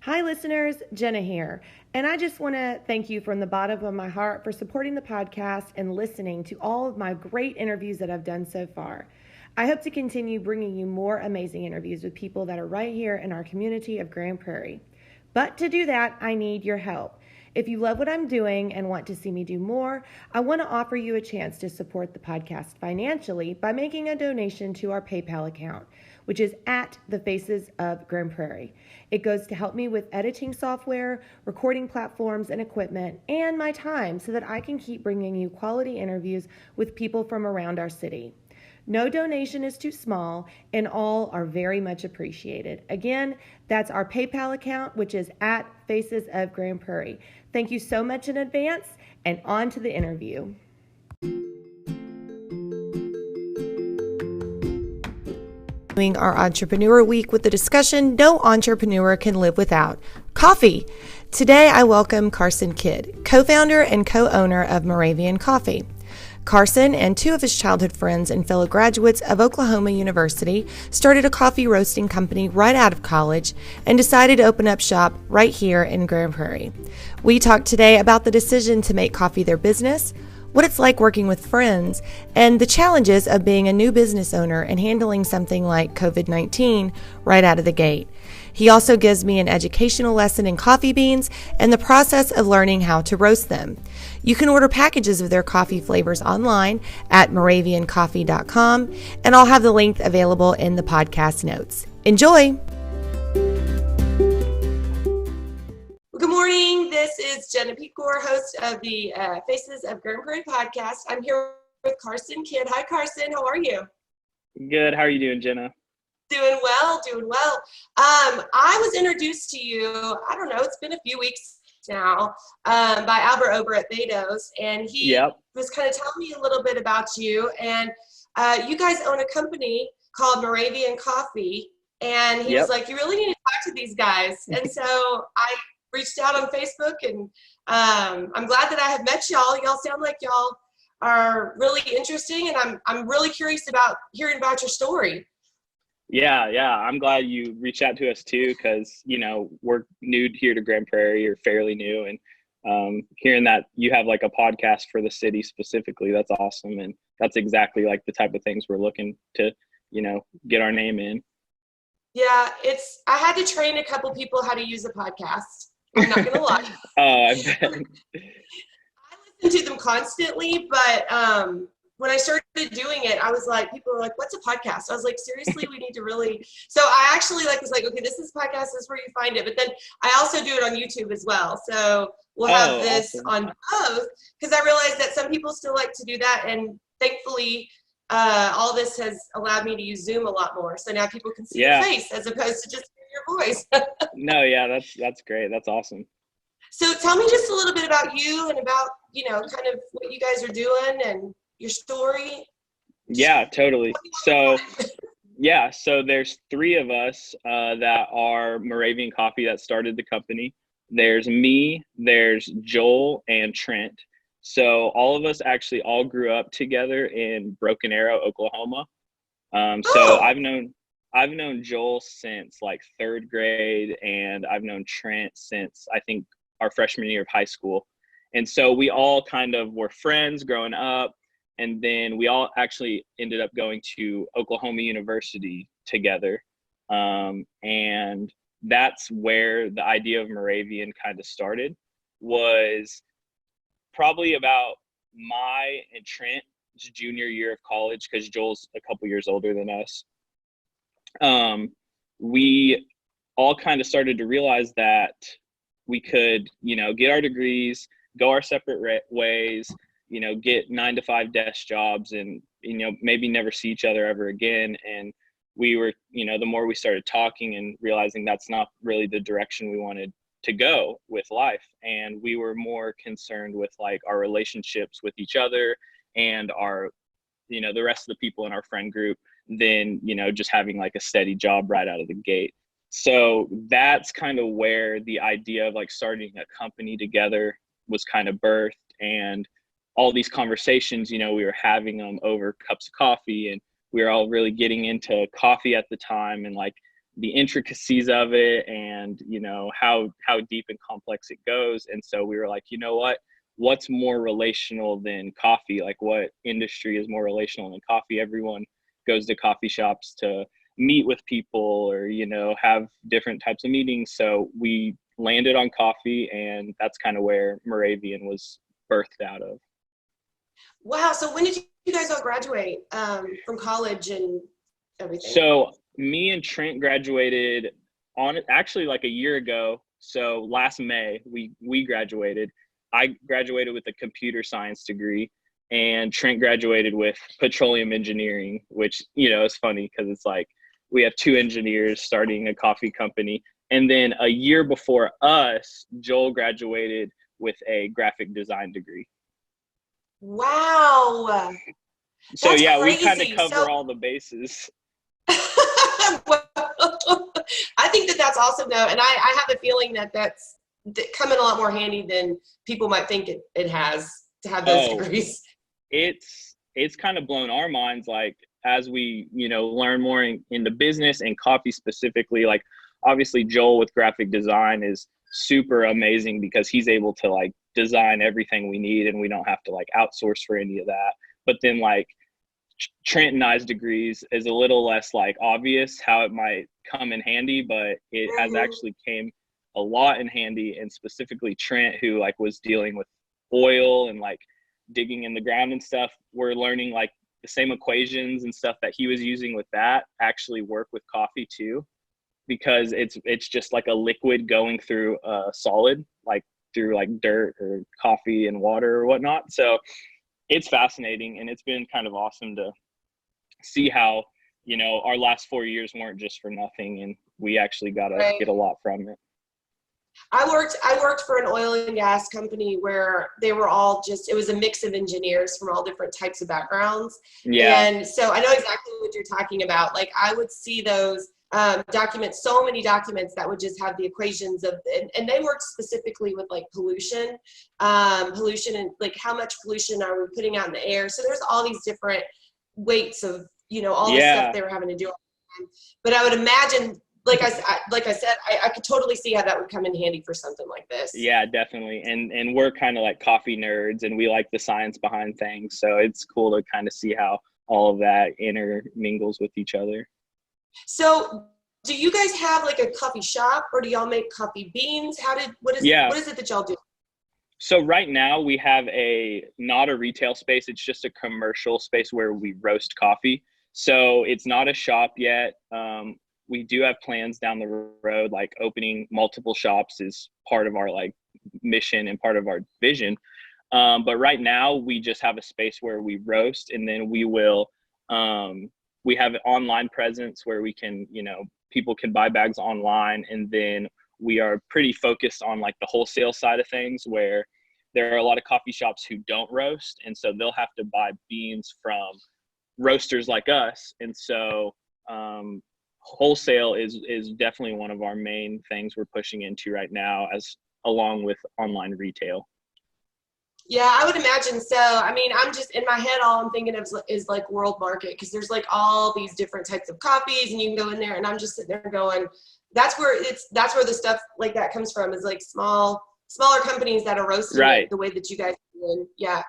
Hi, listeners. Jenna here. And I just want to thank you from the bottom of my heart for supporting the podcast and listening to all of my great interviews that I've done so far. I hope to continue bringing you more amazing interviews with people that are right here in our community of Grand Prairie. But to do that, I need your help. If you love what I'm doing and want to see me do more, I want to offer you a chance to support the podcast financially by making a donation to our PayPal account, which is at the Faces of Grand Prairie. It goes to help me with editing software, recording platforms and equipment, and my time so that I can keep bringing you quality interviews with people from around our city. No donation is too small, and all are very much appreciated. Again, that's our PayPal account, which is at Faces of Grand Prairie. Thank you so much in advance, and on to the interview. Our Entrepreneur Week with the discussion no entrepreneur can live without coffee. Today I welcome Carson Kidd, co-founder and co-owner of Moravian Coffee. Carson and two of his childhood friends and fellow graduates of Oklahoma University started a coffee roasting company right out of college and decided to open up shop right here in Grand Prairie. We talked today about the decision to make coffee their business, what it's like working with friends, and the challenges of being a new business owner and handling something like COVID-19 right out of the gate. He also gives me an educational lesson in coffee beans and the process of learning how to roast them. You can order packages of their coffee flavors online at moraviancoffee.com, and I'll have the link available in the podcast notes. Enjoy! Good morning. This is Jenna Pecor, host of the Faces of Grand Prairie podcast. I'm here with Carson Kidd. Hi, Carson. How are you? Good. How are you doing, Jenna? Doing well. I was introduced to you, I don't know, it's been a few weeks now, by Albert over at Betos, and he was kind of telling me a little bit about you, and you guys own a company called Moravian Coffee, and he was like, you really need to talk to these guys. And so I reached out on Facebook, and I'm glad that I have met y'all. Y'all sound like y'all are really interesting, and I'm really curious about hearing about your story. Yeah. I'm glad you reached out to us too, because we're new here to Grand Prairie, or fairly new, and hearing that you have like a podcast for the city specifically, that's awesome, and that's exactly like the type of things we're looking to get our name in. Yeah, I had to train a couple people how to use a podcast. I'm not gonna lie. Oh, I bet. I listen to them constantly, but when I started doing it, I was like, people were like, what's a podcast? I was like, seriously, we need to really. So I actually was like, okay, this is a podcast, this is where you find it. But then I also do it on YouTube as well. So we'll have this on both, because I realized that some people still like to do that. And thankfully, all this has allowed me to use Zoom a lot more. So now people can see your face as opposed to just hear your voice. No, yeah, that's great. That's awesome. So tell me just a little bit about you and about, kind of what you guys are doing and your story. Yeah, totally. So there's three of us that are Moravian Coffee that started the company. There's me, there's Joel, and Trent. So all of us actually all grew up together in Broken Arrow, Oklahoma. So I've known Joel since like third grade, and I've known Trent since I think our freshman year of high school. And so we all kind of were friends growing up. And then we all actually ended up going to Oklahoma University together. And that's where the idea of Moravian kind of started, was probably about my and Trent's junior year of college, because Joel's a couple years older than us. We all kind of started to realize that we could, get our degrees, go our separate ways, get 9-to-5 desk jobs, and, maybe never see each other ever again. And we were, the more we started talking and realizing that's not really the direction we wanted to go with life. And we were more concerned with like our relationships with each other and our, the rest of the people in our friend group than, just having like a steady job right out of the gate. So that's kind of where the idea of like starting a company together was kind of birthed. And all these conversations, we were having them over cups of coffee, and we were all really getting into coffee at the time, and like the intricacies of it and, how deep and complex it goes. And so we were like, you know what's more relational than coffee? Like, what industry is more relational than coffee? Everyone goes to coffee shops to meet with people or, have different types of meetings. So we landed on coffee, and that's kind of where Moravian was birthed out of. Wow. So when did you guys all graduate from college and everything? So me and Trent graduated on actually like a year ago. So last May we graduated. I graduated with a computer science degree, and Trent graduated with petroleum engineering, which, is funny because it's like we have two engineers starting a coffee company. And then a year before us, Joel graduated with a graphic design degree. Wow. So That's yeah, crazy. we kind of cover all the bases. Well, I think that's awesome though. And I have a feeling that's come in a lot more handy than people might think it has to have those degrees. It's kind of blown our minds, like, as we, learn more in the business and coffee specifically. Like, obviously Joel with graphic design is super amazing because he's able to like design everything we need, and we don't have to like outsource for any of that. But then like Trent and I's degrees is a little less like obvious how it might come in handy, but it has actually came a lot in handy. And specifically Trent, who like was dealing with oil and like digging in the ground and stuff, we're learning like the same equations and stuff that he was using with that actually work with coffee too, because it's just like a liquid going through a solid, like through like dirt or coffee and water or whatnot. So it's fascinating, and it's been kind of awesome to see how, our last 4 years weren't just for nothing, and we actually got to get a lot from it. I worked for an oil and gas company where they were all it was a mix of engineers from all different types of backgrounds. Yeah. And so I know exactly what you're talking about. Like, I would see those documents, so many documents that would just have the equations of, and they worked specifically with like pollution and like how much pollution are we putting out in the air. So there's all these different weights of, all the stuff they were having to do. But I would imagine, like I said, I could totally see how that would come in handy for something like this. Yeah, definitely. And we're kind of like coffee nerds, and we like the science behind things. So it's cool to kind of see how all of that intermingles with each other. So do you guys have like a coffee shop, or do y'all make coffee beans? What is it that y'all do? So right now we have not a retail space. It's just a commercial space where we roast coffee. So it's not a shop yet. We do have plans down the road, like opening multiple shops is part of our like mission and part of our vision. But right now we just have a space where we roast, and then we will, we have an online presence where we can, people can buy bags online. And then we are pretty focused on like the wholesale side of things, where there are a lot of coffee shops who don't roast. And so they'll have to buy beans from roasters like us. And so wholesale is definitely one of our main things we're pushing into right now, as along with online retail. Yeah, I would imagine so. I mean, I'm just in my head, all I'm thinking of is like world market, because there's like all these different types of coffees, and you can go in there, and I'm just sitting there going, that's where the stuff like that comes from, is like smaller companies that are roasting it the way that you guys do. Yeah.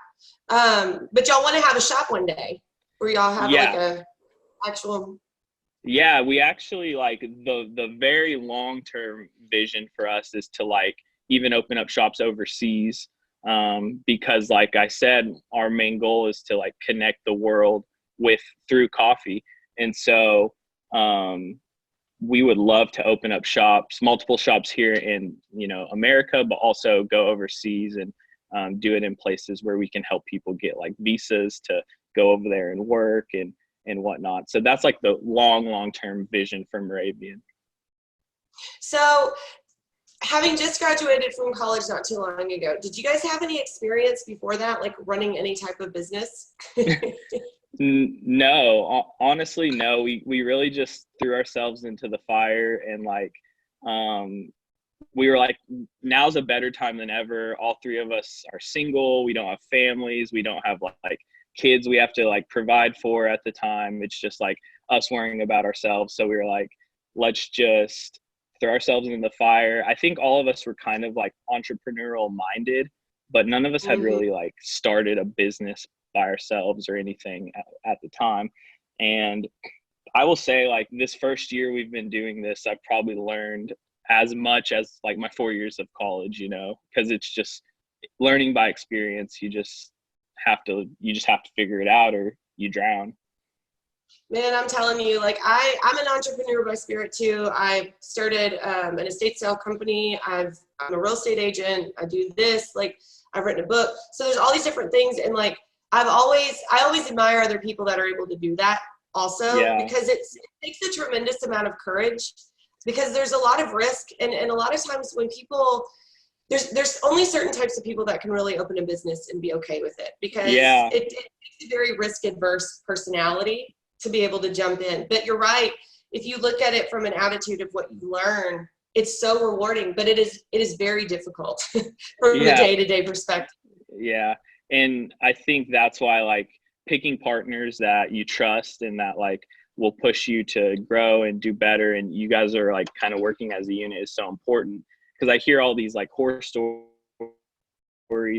But y'all want to have a shop one day where y'all have like a actual. Yeah, we actually like the very long-term vision for us is to like even open up shops overseas. Because like I said, our main goal is to like connect the world through coffee. And so, we would love to open up multiple shops here in, America, but also go overseas and, do it in places where we can help people get like visas to go over there and work and whatnot. So that's like the long-term vision for Moravian. So, having just graduated from college not too long ago, did you guys have any experience before that, like running any type of business? No, honestly, no. We really just threw ourselves into the fire, and like, we were like, now's a better time than ever. All three of us are single. We don't have families. We don't have like kids we have to like provide for at the time. It's just like us worrying about ourselves. So we were like, let's just throw ourselves in the fire. I think all of us were kind of like entrepreneurial minded, but none of us had really like started a business by ourselves or anything at the time. And I will say, like, this first year we've been doing this, I've probably learned as much as like my 4 years of college, you know, because it's just learning by experience. You just have to figure it out or you drown. Man, I'm telling you, like I'm an entrepreneur by spirit too. I started an estate sale company. I'm a real estate agent. I do this, like I've written a book. So there's all these different things. And like, I always admire other people that are able to do that also, because it takes a tremendous amount of courage, because there's a lot of risk. And a lot of times when people, there's only certain types of people that can really open a business and be okay with it, because it takes a very risk adverse personality to be able to jump in. But you're right. If you look at it from an attitude of what you learn, it's so rewarding, but it is very difficult from the day-to-day perspective. Yeah. And I think that's why, like, picking partners that you trust and that like will push you to grow and do better, and you guys are like kind of working as a unit, is so important. Because I hear all these like horror stories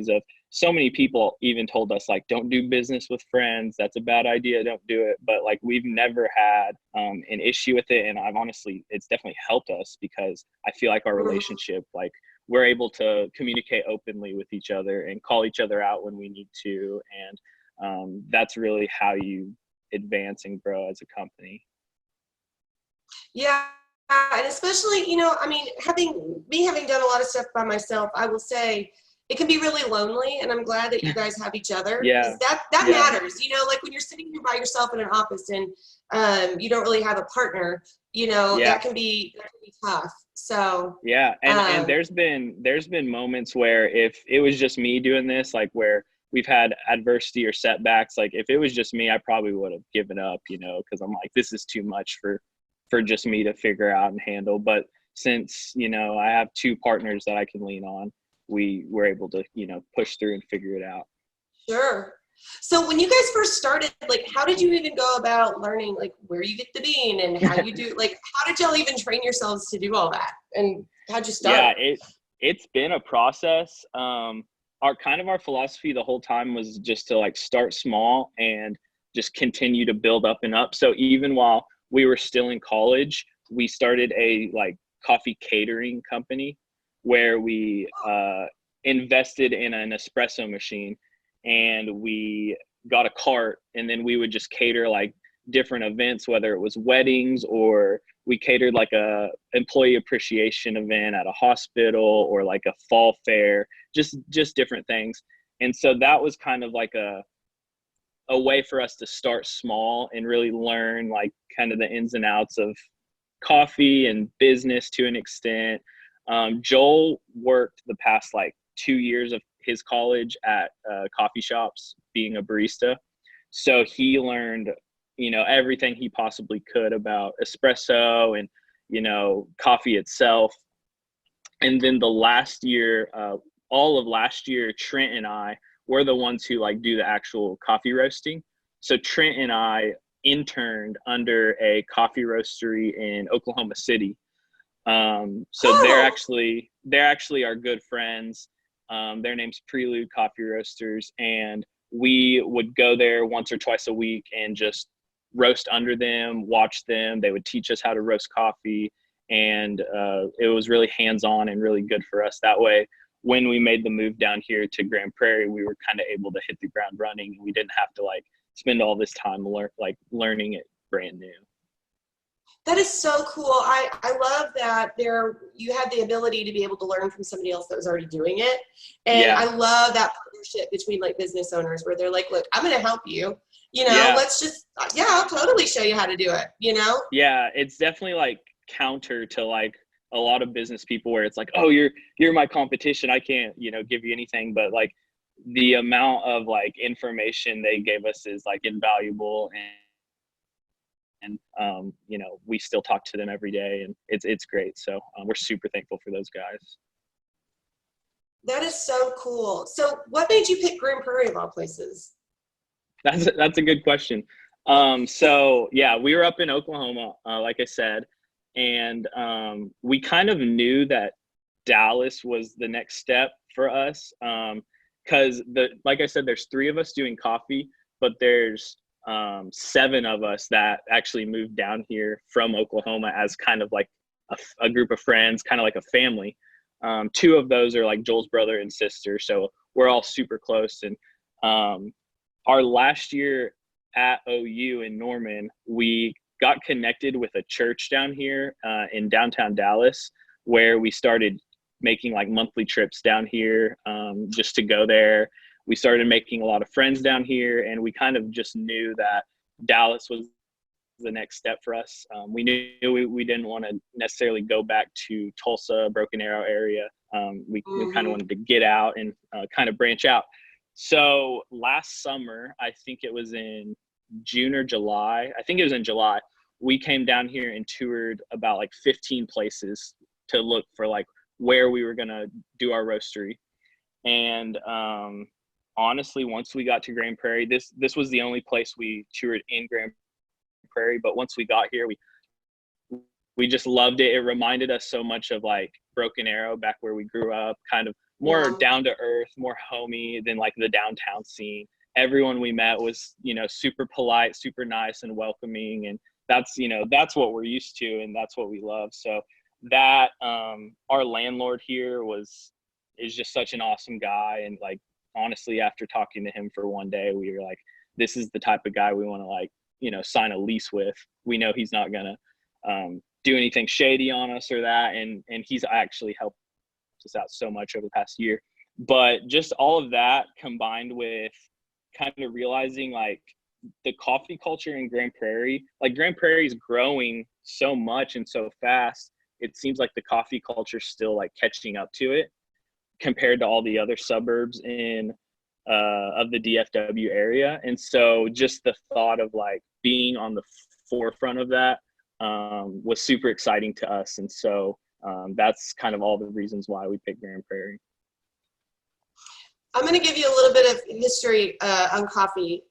of so many people even told us like, don't do business with friends, that's a bad idea, don't do it. But like, we've never had an issue with it, and I've honestly, it's definitely helped us, because I feel like our relationship, like, we're able to communicate openly with each other and call each other out when we need to, and that's really how you advance and grow as a company. Yeah. And especially, you know, I mean, having done a lot of stuff by myself, I will say it can be really lonely, and I'm glad that you guys have each other. That matters, you know, like when you're sitting here by yourself in an office and you don't really have a partner, you know, that can be tough. So and there's been moments where if it was just me doing this, like where we've had adversity or setbacks, like if it was just me, I probably would have given up, you know, because I'm like, this is too much for just me to figure out and handle. But since, you know, I have two partners that I can lean on, we were able to, you know, push through and figure it out. Sure. So when you guys first started, like, how did you even go about learning, like, where you get the bean and how you do, like, how did y'all even train yourselves to do all that? And how'd you start? Yeah, it's been a process. Our philosophy the whole time was just to like start small and just continue to build up and up. So even while we were still in college, we started a like coffee catering company where we invested in an espresso machine, and we got a cart, and then we would just cater like different events, whether it was weddings, or we catered like a employee appreciation event at a hospital, or like a fall fair, just different things. And so that was kind of like a way for us to start small and really learn like kind of the ins and outs of coffee and business to an extent. Joel worked the past like 2 years of his college at coffee shops being a barista. So he learned, you know, everything he possibly could about espresso and, you know, coffee itself. And then the last year, all of last year, Trent and I were the ones who like do the actual coffee roasting. So Trent and I interned under a coffee roastery in Oklahoma City. So they're actually our good friends. Their name's Prelude Coffee Roasters, and we would go there once or twice a week and just roast under them, watch them. They would teach us how to roast coffee, and it was really hands-on and really good for us. That way, when we made the move down here to Grand Prairie, we were kind of able to hit the ground running, and we didn't have to like spend all this time learning it brand new. That is so cool. I love that you had the ability to be able to learn from somebody else that was already doing it. And I love that partnership between like business owners where they're like, look, I'm going to help you, you know, let's just, I'll totally show you how to do it, you know? Yeah. It's definitely like counter to like a lot of business people where it's like, oh, you're my competition, I can't, you know, give you anything. But like the amount of like information they gave us is like invaluable, and you know, we still talk to them every day, and it's great. So we're super thankful for those guys. That is so cool. So what made you pick Grand Prairie of all places? That's a good question. So yeah, we were up in Oklahoma, like I said, And we kind of knew that Dallas was the next step for us, because like I said, there's 3 of us doing coffee, but there's 7 of us that actually moved down here from Oklahoma as kind of like a group of friends, kind of like a family. 2 of those are like Joel's brother and sister, so we're all super close. And our last year at OU in Norman, we got connected with a church down here in downtown Dallas, where we started making like monthly trips down here just to go there. We started making a lot of friends down here, and we kind of just knew that Dallas was the next step for us. We knew we didn't want to necessarily go back to Tulsa, Broken Arrow area. We kind of wanted to get out and kind of branch out. So last summer, I think it was in June or July, I think it was in July, we came down here and toured about like 15 places to look for like where we were going to do our roastery. And honestly, once we got to Grand Prairie, this was the only place we toured in Grand Prairie, but once we got here, we just loved it. It reminded us so much of like Broken Arrow back where we grew up, kind of more down to earth, more homey than like the downtown scene. Everyone we met was, super polite, super nice and welcoming. And that's what we're used to, and that's what we love. So that our landlord here is just such an awesome guy. And like, honestly, after talking to him for one day, we were like, this is the type of guy we want to like, sign a lease with. We know he's not gonna do anything shady on us or that, and he's actually helped us out so much over the past year. But just all of that combined with kind of realizing like the coffee culture in Grand Prairie, like Grand Prairie is growing so much and so fast, it seems like the coffee culture is still like catching up to it compared to all the other suburbs of the DFW area. And so just the thought of like being on the forefront of that was super exciting to us. And so that's kind of all the reasons why we picked Grand Prairie. I'm going to give you a little bit of history on coffee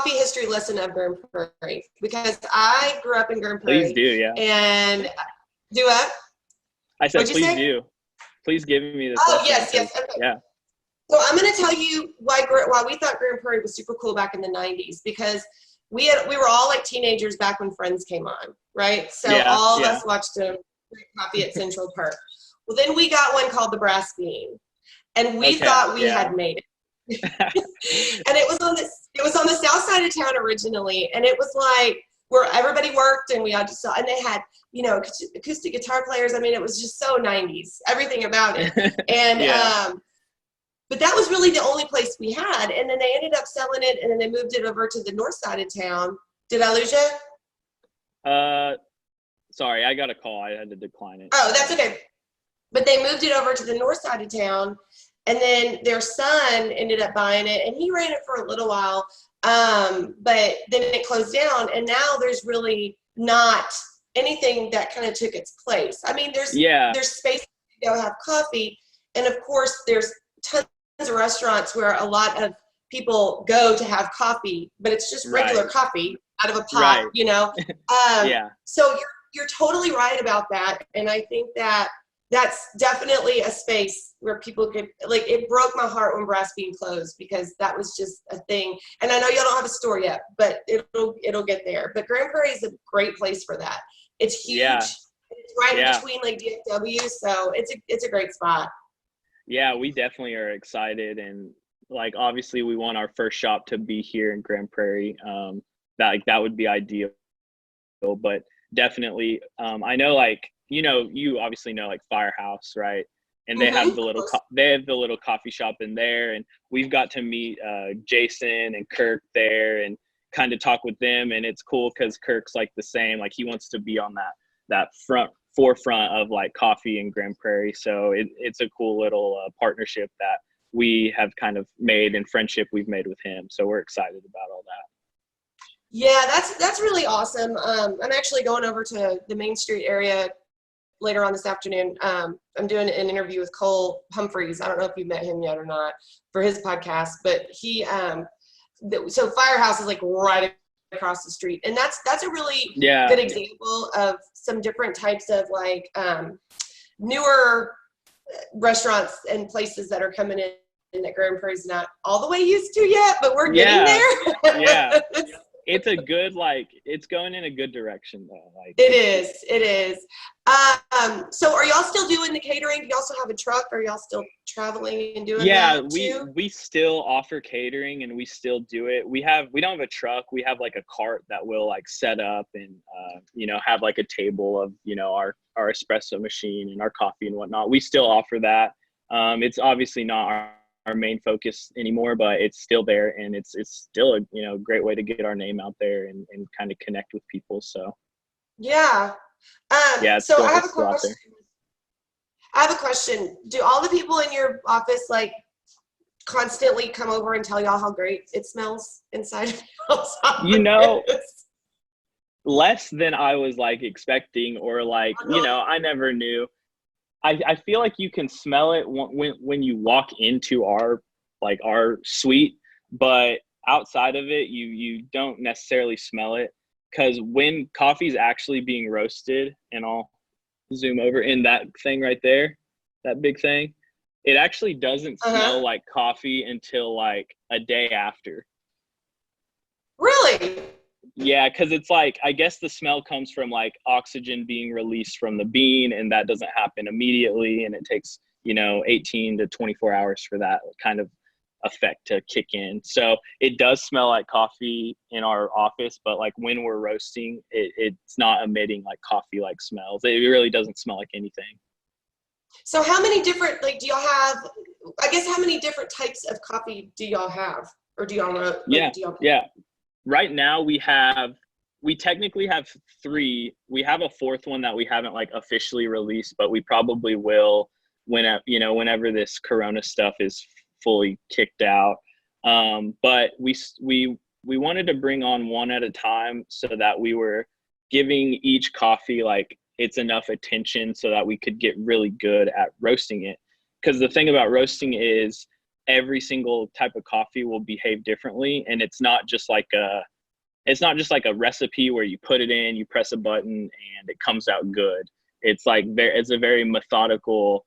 history lesson of Grand Prairie, because I grew up in Grand Prairie. Please do, yeah. And do what? I said, please do. Please give me this. Oh, yes. Okay. Yeah. So I'm going to tell you why we thought Grand Prairie was super cool back in the 90s, because we were all like teenagers back when Friends came on, right? So all of us watched a coffee at Central Park. Well, then we got one called the Brass Bean, and we thought we had made it. And it was on the south side of town originally, and it was like where everybody worked, and we all just saw, and they had acoustic guitar players. I mean, it was just so 90s, everything about it. And but that was really the only place we had. And then they ended up selling it, and then they moved it over to the north side of town. Did I lose you? Sorry, I got a call. I had to decline it. Oh, that's okay. But they moved it over to the north side of town, and then their son ended up buying it, and he ran it for a little while. But then it closed down, and now there's really not anything that kind of took its place. I mean, there's space to go have coffee, and of course there's tons of restaurants where a lot of people go to have coffee, but it's just regular coffee out of a pot, So you're totally right about that, and I think that that's definitely a space where people could, like, it broke my heart when Brass Bean closed, because that was just a thing. And I know y'all don't have a store yet, but it'll get there. But Grand Prairie is a great place for that. It's huge. Yeah. It's right in between like DFW, so it's a great spot. Yeah, we definitely are excited, and like obviously we want our first shop to be here in Grand Prairie. That would be ideal, but definitely I know, like, you obviously know like Firehouse, right? And they have the little coffee shop in there, and we've got to meet Jason and Kirk there and kind of talk with them. And it's cool because Kirk's like the same, like he wants to be on that forefront of like coffee in Grand Prairie. So it's a cool little partnership that we have kind of made, and friendship we've made with him. So we're excited about all that. Yeah, that's really awesome. I'm actually going over to the Main Street area later on this afternoon. I'm doing an interview with Cole Humphreys. I don't know if you've met him yet or not, for his podcast, but he so Firehouse is like right across the street, and that's a really good example of some different types of like newer restaurants and places that are coming in that Grand Prairie's not all the way used to yet, but we're getting there. Yeah. It's a good, like, it's going in a good direction though. Like it is. So are y'all still doing the catering? Do you also have a truck? Are y'all still traveling and doing that too? we still offer catering and we still do it. We don't have a truck. We have like a cart that will like set up and have like a table of our espresso machine and our coffee and whatnot. We still offer that. It's obviously not our main focus anymore, but it's still there, and it's still a great way to get our name out there and kind of connect with people. So yeah. So I have a question. Do all the people in your office like constantly come over and tell y'all how great it smells inside of y'all's office? Less than I was like expecting, or like I never knew. I feel like you can smell it when you walk into our suite, but outside of it, you don't necessarily smell it, because when coffee's actually being roasted, and I'll zoom over in that thing right there, that big thing, it actually doesn't smell like coffee until like a day after. Really? Yeah, because it's like, I guess the smell comes from like oxygen being released from the bean, and that doesn't happen immediately, and it takes 18 to 24 hours for that kind of effect to kick in. So it does smell like coffee in our office, but like when we're roasting, it's not emitting like coffee like smells. It really doesn't smell like anything. So how many different do y'all have? I guess how many different types of coffee do y'all have, or do y'all know? Yeah. Right now we technically have 3. We have a 4th one that we haven't like officially released, but we probably will whenever this Corona stuff is fully kicked out. But we wanted to bring on one at a time, so that we were giving each coffee like it's enough attention so that we could get really good at roasting it. Because the thing about roasting is every single type of coffee will behave differently, and it's not just like a recipe where you put it in, you press a button, and it comes out good. It's like it's a very methodical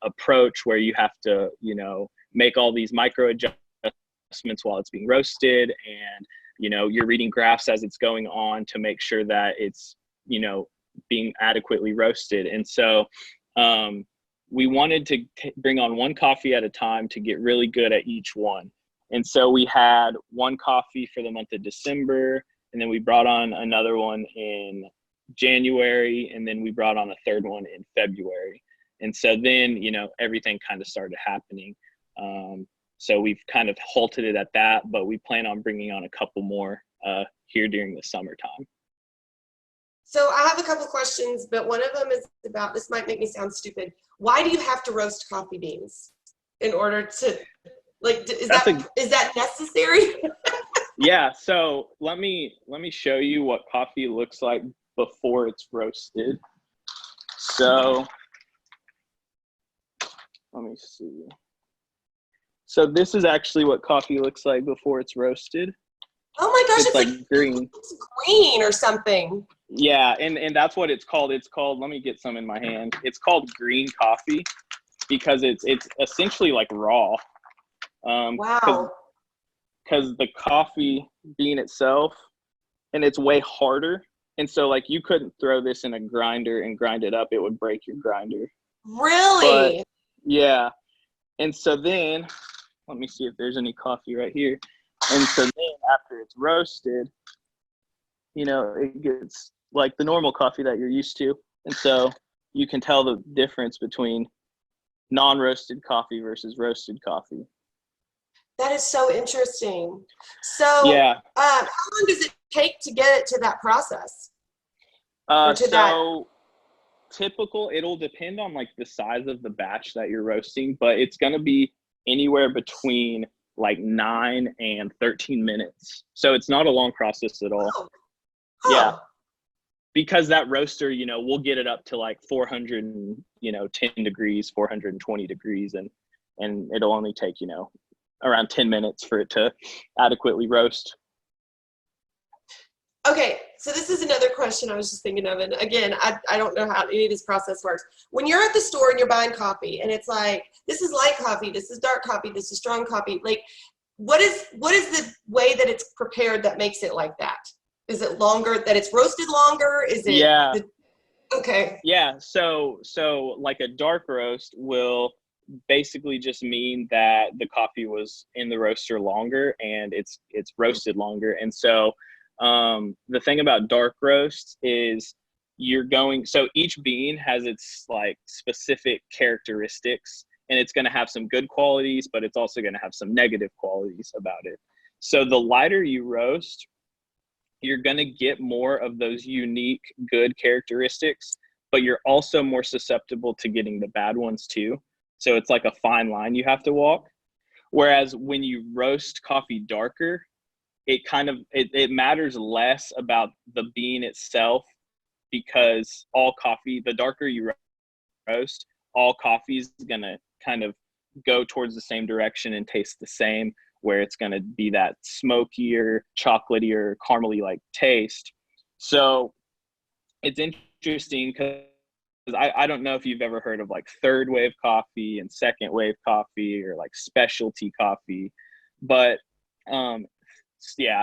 approach where you have to make all these micro adjustments while it's being roasted, and you're reading graphs as it's going on to make sure that it's being adequately roasted. And so we wanted to bring on one coffee at a time to get really good at each one. And so we had one coffee for the month of December, and then we brought on another one in January, and then we brought on a 3rd one in February. And so then, everything kind of started happening. So we've kind of halted it at that, but we plan on bringing on a couple more here during the summertime. So I have a couple questions, but one of them is about, this might make me sound stupid. Why do you have to roast coffee beans in order to, like, is that necessary? Yeah. So let me show you what coffee looks like before it's roasted. So let me see. So this is actually what coffee looks like before it's roasted. Oh my gosh, it's like green. It's green or something. Yeah, and that's what it's called. It's called, let me get some in my hand. It's called green coffee because it's essentially like raw. Wow. Because the coffee bean itself, and it's way harder. And so like you couldn't throw this in a grinder and grind it up. It would break your grinder. Really? But, yeah. And so then, let me see if there's any coffee right here. And so then after it's roasted, it gets like the normal coffee that you're used to. And so you can tell the difference between non-roasted coffee versus roasted coffee. That is so interesting. So yeah. How long does it take to get it to that process? Typical, it'll depend on like the size of the batch that you're roasting, but it's going to be anywhere between like 9 and 13 minutes. So it's not a long process at all. Oh. Yeah. Because that roaster, we'll get it up to like 410 degrees, 420 degrees, and it'll only take, around 10 minutes for it to adequately roast. Okay, so this is another question I was just thinking of, and again, I don't know how any of this process works. When you're at the store and you're buying coffee, and it's like, this is light coffee, this is dark coffee, this is strong coffee, like, what is the way that it's prepared that makes it like that? Is it longer, that it's roasted longer? Is it? Yeah. Okay. Yeah. So like a dark roast will basically just mean that the coffee was in the roaster longer and it's roasted longer. And so the thing about dark roasts is so each bean has its like specific characteristics, and it's going to have some good qualities, but it's also going to have some negative qualities about it. So the lighter you roast, you're going to get more of those unique good characteristics, but you're also more susceptible to getting the bad ones too. So it's like a fine line you have to walk. Whereas when you roast coffee darker, it matters less about the bean itself, because all coffee, the darker you roast, all coffee is going to kind of go towards the same direction and taste the same, where it's going to be that smokier, chocolatier, caramely like taste. So it's interesting because I don't know if you've ever heard of like third wave coffee and second wave coffee, or like specialty coffee, but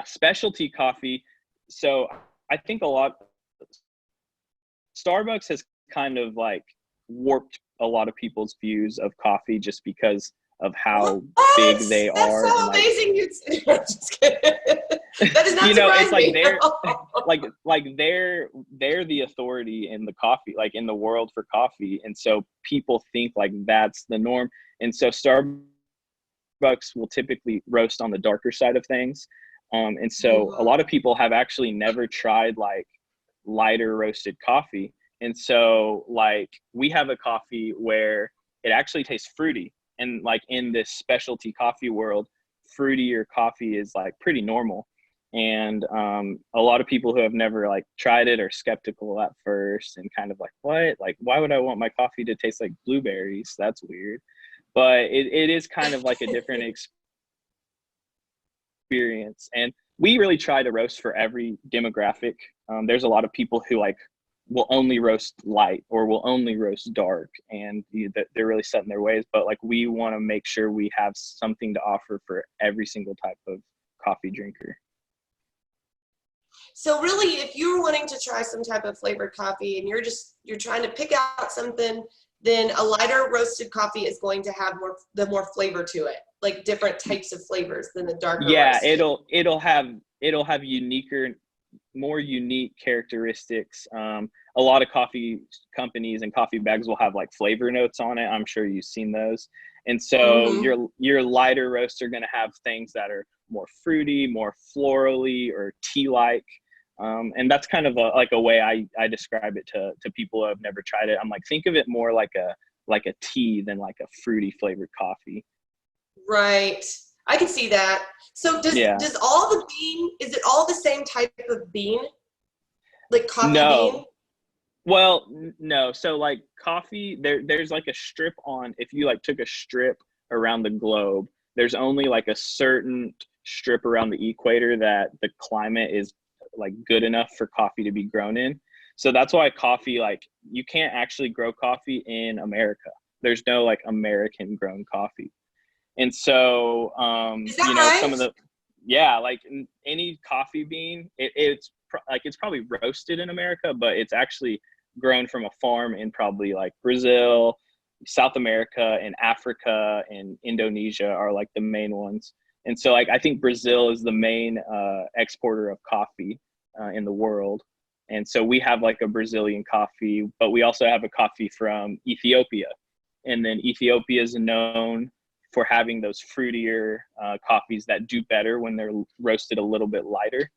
specialty coffee. So I think Starbucks has kind of like warped a lot of people's views of coffee just because of how big they are. That's so amazing. Just kidding. That does not surprise me. They're the authority in the coffee, like in the world for coffee. And so people think like that's the norm. And so Starbucks will typically roast on the darker side of things. And so a lot of people have actually never tried like lighter roasted coffee. And so like we have a coffee where it actually tastes fruity. And like in this specialty coffee world, fruitier coffee is like pretty normal. And a lot of people who have never like tried it are skeptical at first and kind of like, what? Like, why would I want my coffee to taste like blueberries? That's weird. But it is kind of like a different experience. And we really try to roast for every demographic. There's a lot of people who like will only roast light or will only roast dark, and they're really set in their ways. But like we want to make sure we have something to offer for every single type of coffee drinker. So really, if you're wanting to try some type of flavored coffee and you're trying to pick out something, then a lighter roasted coffee is going to have more flavor to it, like different types of flavors than the darker. Yeah, roasted. it'll have more unique characteristics. A lot of coffee companies and coffee bags will have like flavor notes on it. I'm sure you've seen those. And so your lighter roasts are going to have things that are more fruity, more florally or tea-like. And that's kind of a way I describe it to people who have never tried it. I'm like, think of it more like a tea than like a fruity flavored coffee. Right. I can see that. So does all the bean, is it all the same type of bean? Like coffee bean? Well, no. So like coffee, there's like a strip on, if you like took a strip around the globe, there's only like a certain strip around the equator that the climate is like good enough for coffee to be grown in. So that's why coffee, like you can't actually grow coffee in America. There's no like American grown coffee. And so, right? some of like any coffee bean, it's probably roasted in America, but it's actually grown from a farm in probably like Brazil, South America, and Africa, and Indonesia are like the main ones. And so like, I think Brazil is the main exporter of coffee in the world. And so we have like a Brazilian coffee, but we also have a coffee from Ethiopia. And then Ethiopia is known for having those fruitier coffees that do better when they're roasted a little bit lighter.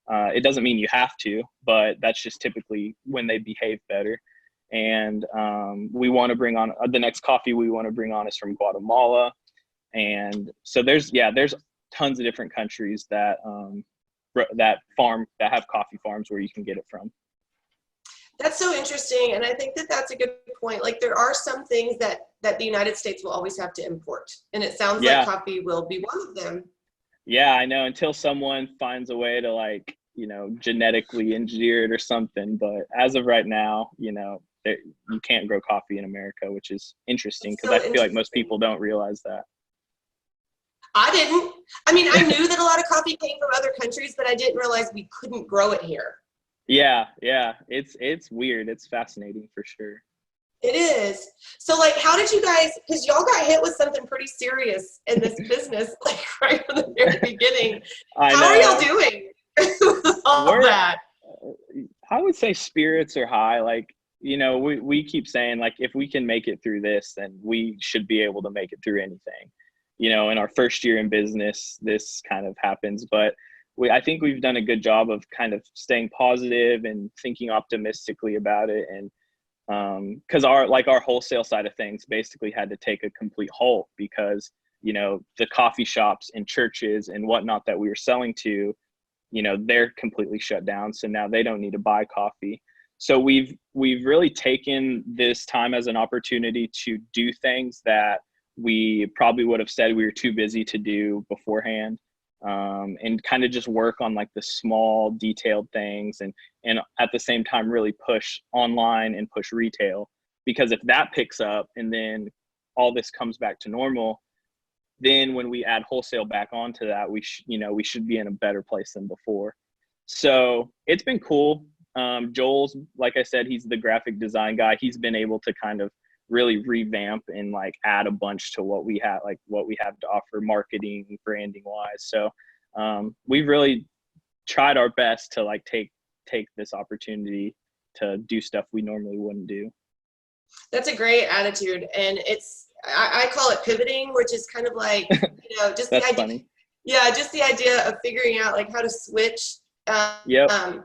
It doesn't mean you have to, but that's just typically when they behave better. And we want to bring on the next coffee we want to bring on is from Guatemala. And so there's tons of different countries that have coffee farms where you can get it from. That's so interesting. And I think that's a good point. Like there are some things that the United States will always have to import. And it sounds like coffee will be one of them. Yeah, I know, until someone finds a way to like genetically engineered or something. But as of right now, you can't grow coffee in America, which is interesting because I feel like most people don't realize that. I didn't. I mean, I knew that a lot of coffee came from other countries, but I didn't realize we couldn't grow it here. Yeah. It's weird. It's fascinating for sure. It is. So like, how did you guys, because y'all got hit with something pretty serious in this business, like right from the very beginning. How are y'all doing with all that? I would say spirits are high. Like, we keep saying, like, if we can make it through this, then we should be able to make it through anything. In our first year in business, this kind of happens, but I think we've done a good job of kind of staying positive and thinking optimistically about it. And because our wholesale side of things basically had to take a complete halt because, the coffee shops and churches and whatnot that we were selling to, they're completely shut down. So now they don't need to buy coffee. So we've really taken this time as an opportunity to do things that we probably would have said we were too busy to do beforehand, and kind of just work on like the small detailed things and at the same time really push online and push retail, because if that picks up and then all this comes back to normal, then when we add wholesale back onto that, we should be in a better place than before. So it's been cool. Joel's, like I said, he's the graphic design guy. He's been able to kind of really revamp and like add a bunch to what we have to offer marketing, branding wise. So we've really tried our best to like take this opportunity to do stuff we normally wouldn't do. That's a great attitude. And I call it pivoting, which is kind of like, just the idea. Funny. Yeah. Just the idea of figuring out like how to switch, and you have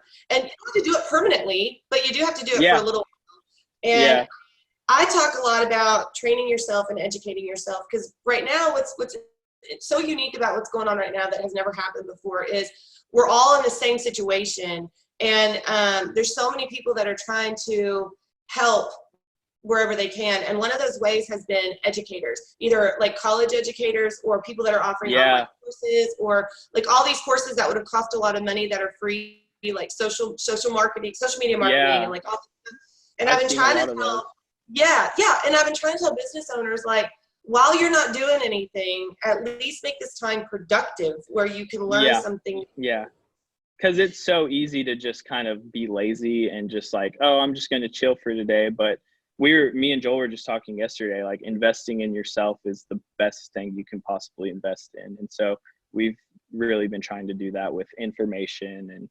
to do it permanently, but you do have to do it for a little while. And I talk a lot about training yourself and educating yourself, because right now what's so unique about what's going on right now that has never happened before is we're all in the same situation. And there's so many people that are trying to help wherever they can. And one of those ways has been educators, either like college educators or people that are offering online courses, or like all these courses that would have cost a lot of money that are free, like social marketing, social media marketing, and like all that. And I've been trying to tell, and I've been trying to tell business owners, like, while you're not doing anything, at least make this time productive where you can learn something. Yeah. Because it's so easy to just kind of be lazy and just like, oh, I'm just going to chill for today. But me and Joel were just talking yesterday, like investing in yourself is the best thing you can possibly invest in. And so we've really been trying to do that with information and,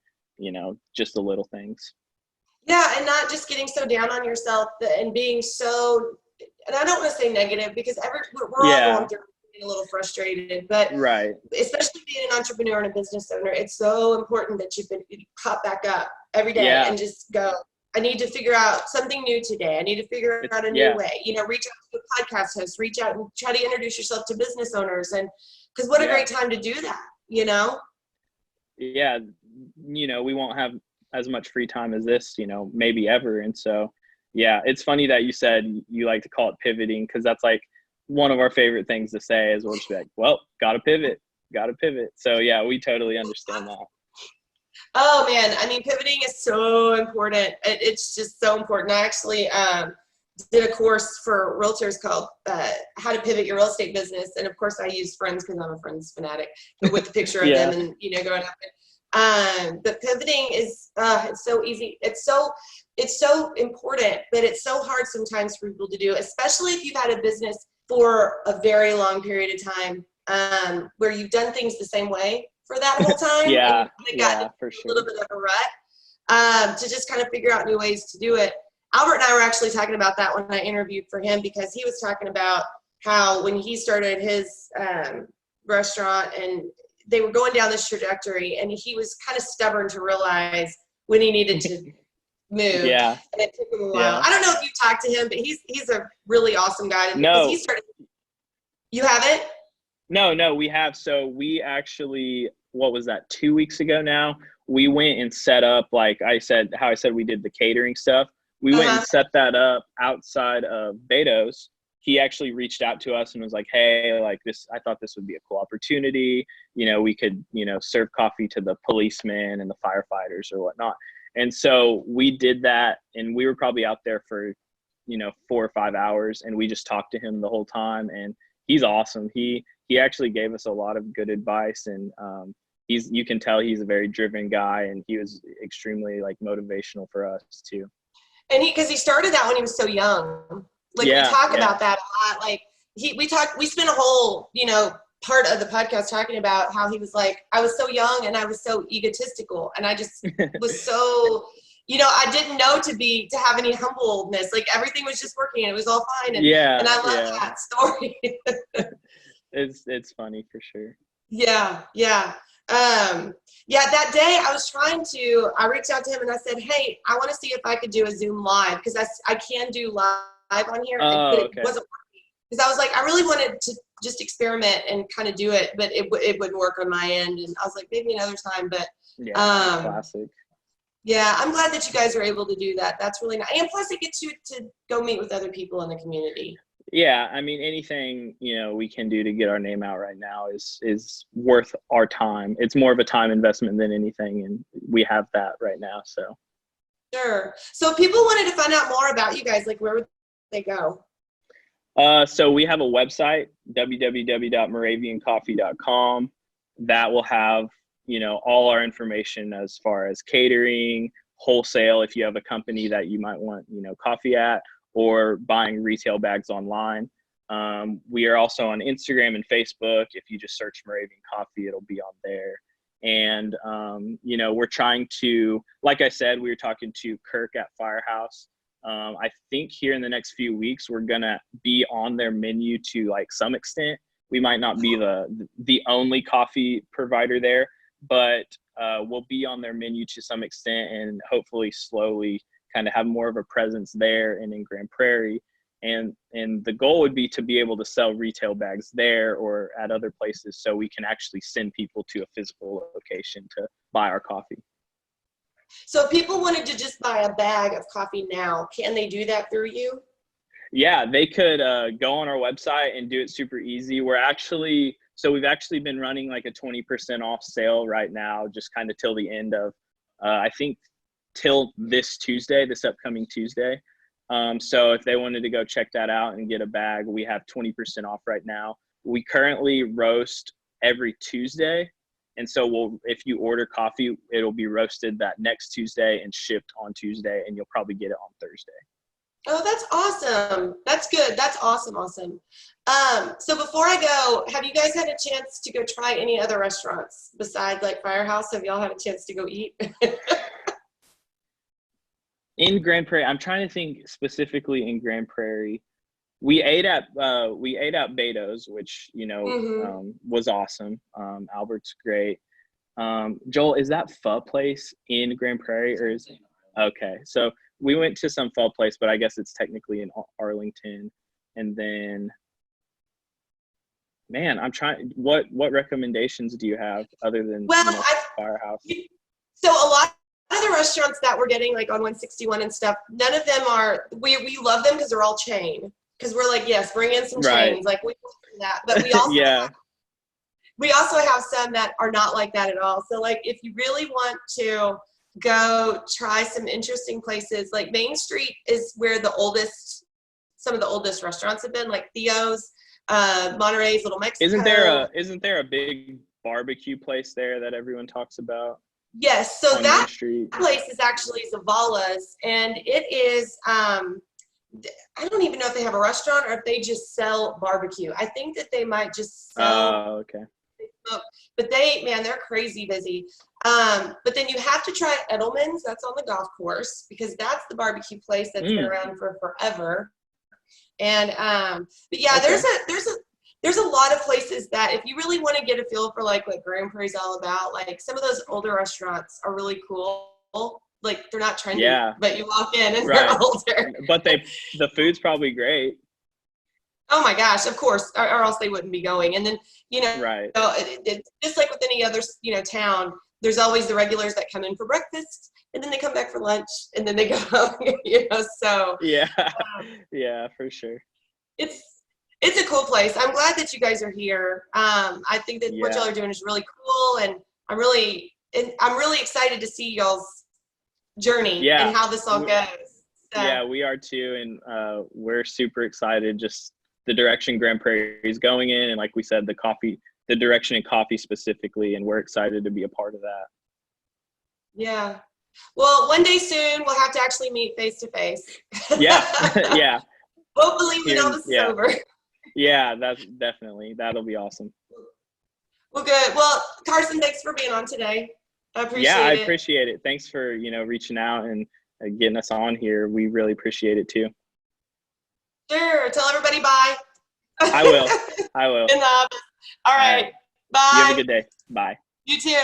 just the little things. Yeah. And not just getting so down on yourself and being so, and I don't want to say negative, because we're all going through a little frustrated, but especially being an entrepreneur and a business owner, it's so important that you pop back up every day and just go, I need to figure out something new today. I need to figure out a new way, reach out to a podcast host, reach out and try to introduce yourself to business owners. And because what a great time to do that, Yeah. We won't have as much free time as this, maybe ever. And so, it's funny that you said you like to call it pivoting, because that's like one of our favorite things to say is we'll just be like, well, gotta pivot. So we totally understand that. Oh man, I mean, pivoting is so important. It's just so important. I actually did a course for realtors called How to Pivot Your Real Estate Business. And of course I use Friends because I'm a Friends fanatic, with the picture of them and, going up. But pivoting is, it's so easy. It's so important, but it's so hard sometimes for people to do, especially if you've had a business for a very long period of time, where you've done things the same way for that whole time. And you've got for sure. A little bit of a rut, to just kind of figure out new ways to do it. Albert and I were actually talking about that when I interviewed for him, because he was talking about how when he started his restaurant and they were going down this trajectory, and he was kind of stubborn to realize when he needed to move. And it took him a while. I don't know if you talked to him, but he's a really awesome guy. No. You haven't? No, we have. So we actually, what was that, 2 weeks ago now, we went and set up, like I said, how I said we did the catering stuff. We went and set that up outside of Beto's, he actually reached out to us and was like, hey, like this, I thought this would be a cool opportunity. You know, we could, you know, serve coffee to the policemen and the firefighters or whatnot. And so we did that, and we were probably out there for, you know, 4 or 5 hours, and we just talked to him the whole time. And he's awesome. He actually gave us a lot of good advice, and you can tell he's a very driven guy, and he was extremely like motivational for us too. And because he started that when he was so young. Like we talk about that a lot. Like we spent a whole, you know, part of the podcast talking about how he was like, I was so young and I was so egotistical, and I just was so, you know, I didn't know to have any humbleness. Like everything was just working and it was all fine. And, and I love that story. It's funny for sure. Yeah. That day I reached out to him and I said, hey, I want to see if I could do a Zoom live, because I can do live on here, but it wasn't working. Because I was like, I really wanted to just experiment and kind of do it, but it wouldn't work on my end. And I was like, maybe another time, but classic. Yeah, I'm glad that you guys are able to do that. That's really nice. And plus it gets you to go meet with other people in the community. Yeah, I mean, anything, you know, we can do to get our name out right now is worth our time. It's more of a time investment than anything, and we have that right now. So sure. So if people wanted to find out more about you guys, like where would they go? So we have a website, www.moraviancoffee.com. That will have, you know, all our information as far as catering, wholesale, if you have a company that you might want, you know, coffee at, or buying retail bags online. We are also on Instagram and Facebook. If you just search Moravian Coffee, it'll be on there. And, you know, we're trying to, like I said, we were talking to Kirk at Firehouse. I think here in the next few weeks, we're going to be on their menu to like some extent. We might not be the only coffee provider there, but we'll be on their menu to some extent, and hopefully slowly kind of have more of a presence there and in Grand Prairie. And the goal would be to be able to sell retail bags there or at other places, so we can actually send people to a physical location to buy our coffee. So if people wanted to just buy a bag of coffee now, can they do that through you? Yeah, they could go on our website and do it super easy. We've actually been running like a 20% off sale right now, just kind of till the end of, I think till this upcoming Tuesday. So if they wanted to go check that out and get a bag, we have 20% off right now. We currently roast every Tuesday. And so if you order coffee, it'll be roasted that next Tuesday and shipped on Tuesday, and you'll probably get it on Thursday. Oh, that's awesome. That's good. That's awesome. Awesome. So before I go, have you guys had a chance to go try any other restaurants besides like Firehouse? Have y'all had a chance to go eat? In Grand Prairie, I'm trying to think specifically in Grand Prairie. We ate at Beto's, which, you know, was awesome. Albert's great. Joel, is that pho place in Grand Prairie, or is okay? So we went to some pho place, but I guess it's technically in Arlington. And then, man, I'm trying. What recommendations do you have other than Firehouse? So a lot of the restaurants that we're getting like on 161 and stuff, none of them are. We love them because they're all chain. Because we're like, yes, bring in some chains, like we want that. But we also we also have some that are not like that at all. So like, if you really want to go try some interesting places, like Main Street is where some of the oldest restaurants have been, like Theo's, Monterey's Little Mexico. Isn't there a big barbecue place there that everyone talks about? Yes, so that place is actually Zavala's, and it is I don't even know if they have a restaurant or if they just sell barbecue. I think that they might just sell. Oh, okay. But they're crazy busy. But then you have to try Edelman's. That's on the golf course, because that's the barbecue place that's been around for forever. And but yeah, okay. There's a lot of places that if you really want to get a feel for like what Grand Prairie's all about, like some of those older restaurants are really cool. Like they're not trendy, but you walk in and they're older. But the food's probably great. Oh my gosh, of course, or else they wouldn't be going. And then, you know, so it's just like with any other, you know, town, there's always the regulars that come in for breakfast, and then they come back for lunch, and then they go home, you know, so. Yeah, yeah, for sure. it's a cool place. I'm glad that you guys are here. I think that what y'all are doing is really cool, and I'm really excited to see y'all's journey and how this all goes. So. Yeah, we are too, and we're super excited. Just the direction Grand Prairie is going in, and like we said, the direction in coffee specifically, and we're excited to be a part of that. Yeah. Well, one day soon we'll have to actually meet face to face. Yeah, yeah. Hopefully when all this is over. Yeah, that'll be awesome. Well, good. Well, Carson, thanks for being on today. I appreciate it. Yeah, I appreciate it. Thanks for, reaching out and getting us on here. We really appreciate it too. Sure. Tell everybody bye. I will. In the office. All right. Bye. You have a good day. Bye. You too.